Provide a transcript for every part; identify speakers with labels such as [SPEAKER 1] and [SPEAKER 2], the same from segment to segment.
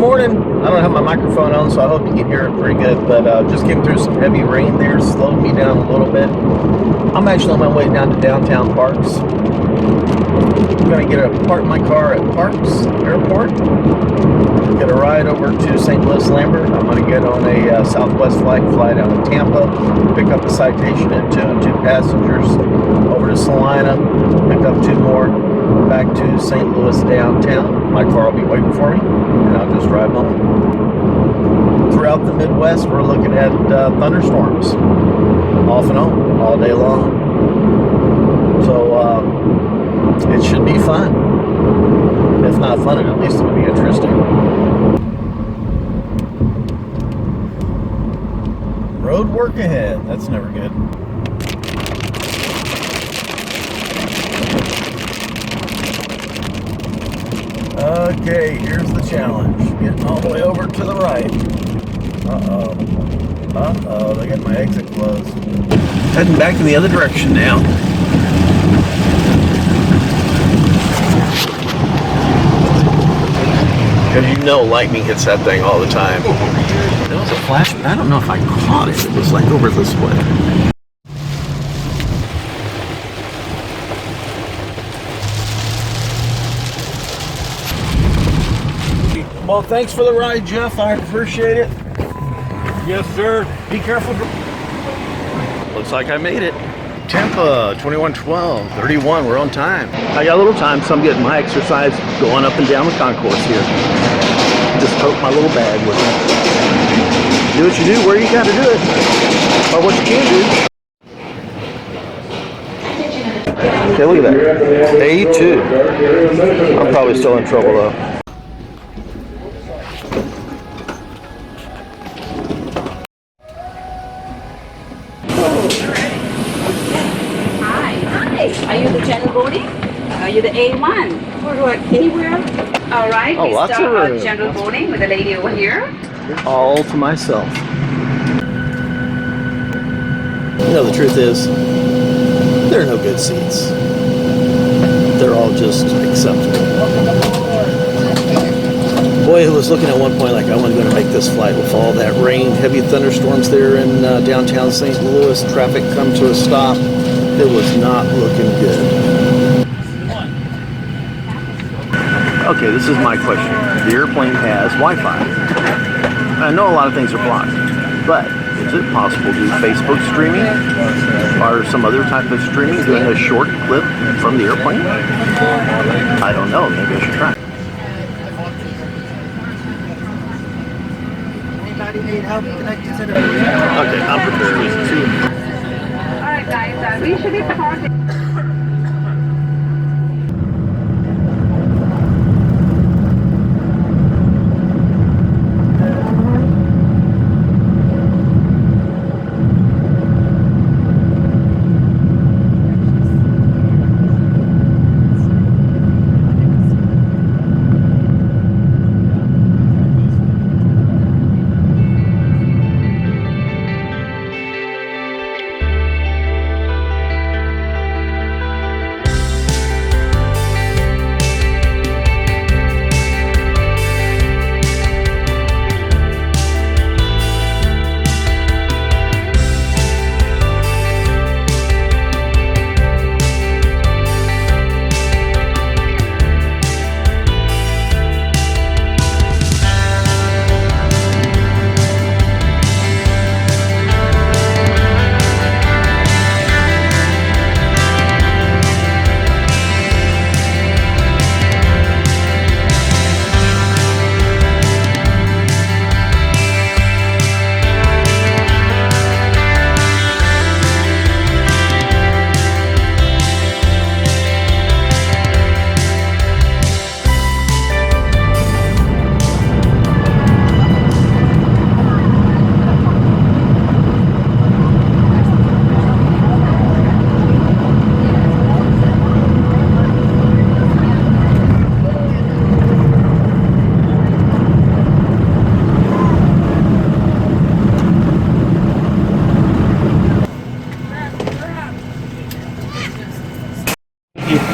[SPEAKER 1] morning. I don't have my microphone on, so I hope you can hear it pretty good, but just came through some heavy rain there, slowed me down a little bit. I'm actually on my way down to downtown Parks. I'm going to park my car at Parks Airport, get a ride over to St. Louis Lambert. I'm going to get on a Southwest flight down to Tampa, pick up a Citation M2 and 2 passengers, over to Salina, pick up 2 more, back to St. Louis downtown. My car will be waiting for me, and I'll just drive home. Throughout the Midwest, we're looking at thunderstorms, off and on, all day long. So it should be fun. If not fun, at least it'll be interesting. Road work ahead. That's never good. Okay, here's the challenge. Getting all the way over to the right. Uh-oh, they got my exit closed. Heading back in the other direction now. Because you know lightning hits that thing all the time. There was a flash, I don't know if I caught it. It was like over this way. Well, thanks for the ride, Jeff. I appreciate it.
[SPEAKER 2] Yes, sir.
[SPEAKER 1] Be careful. Looks like I made it. Tampa, 2112, 31. We're on time. I got a little time, so I'm getting my exercise going up and down the concourse here. Just tote my little bag with me. Do what you do where you got to do it, or what you can do. Okay, look at that. A2. I'm probably still in trouble though.
[SPEAKER 3] Are you the general boarding? Are you the A1? Or like anywhere? All right, we start general boarding with the lady over here.
[SPEAKER 1] All to myself. You know, the truth is, there are no good seats. They're all just acceptable. Boy, I was looking at one point like I wasn't going to make this flight with all that rain, heavy thunderstorms there in downtown St. Louis, traffic come to a stop. It was not looking good. Okay, this is my question. The airplane has Wi-Fi. I know a lot of things are blocked, but is it possible to do Facebook streaming or some other type of streaming, doing a short clip from the airplane? I don't know. Maybe I should try.
[SPEAKER 4] Anybody need help connecting to the...
[SPEAKER 1] Okay, I'm prepared.
[SPEAKER 3] Alright guys, we should be parked.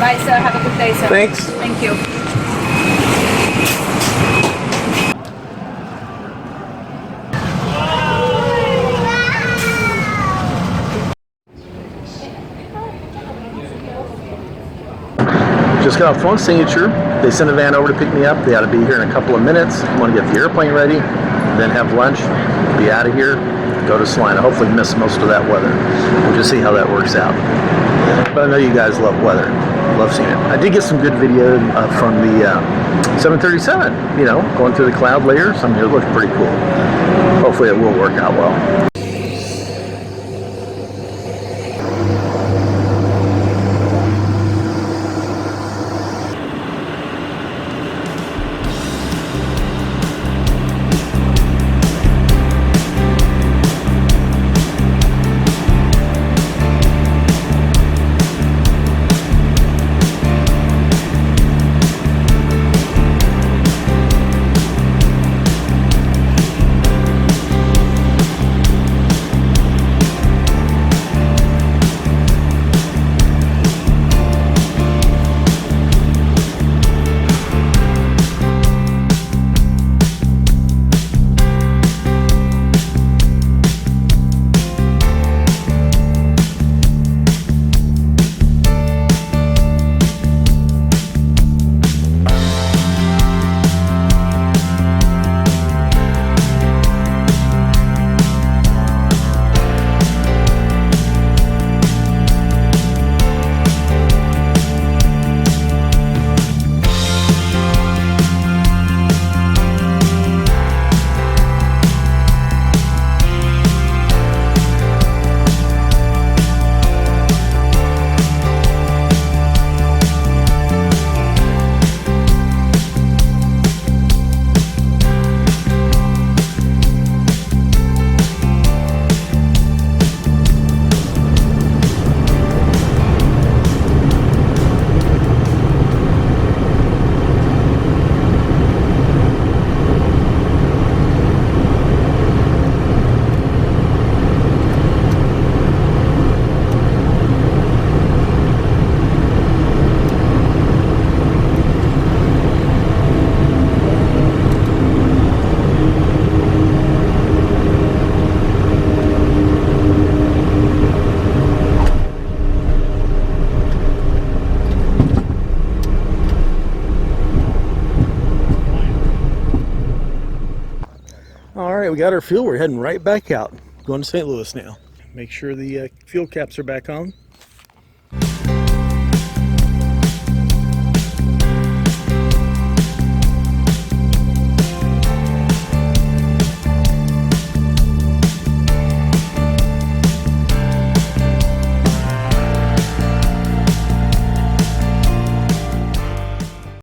[SPEAKER 3] Bye, sir. Have a good day, sir.
[SPEAKER 1] Thanks.
[SPEAKER 3] Thank you.
[SPEAKER 1] Just got off phone signature. They sent a van over to pick me up. They ought to be here in a couple of minutes. I'm going to get the airplane ready, then have lunch, be out of here, go to Salina. Hopefully miss most of that weather. We'll just see how that works out. But I know you guys love weather. Love seeing it. I did get some good video from the 737, you know, going through the cloud layers. I mean, it looked pretty cool. Hopefully it will work out well. All right, we got our fuel. We're heading right back out. Going to St. Louis now. Make sure the fuel caps are back on.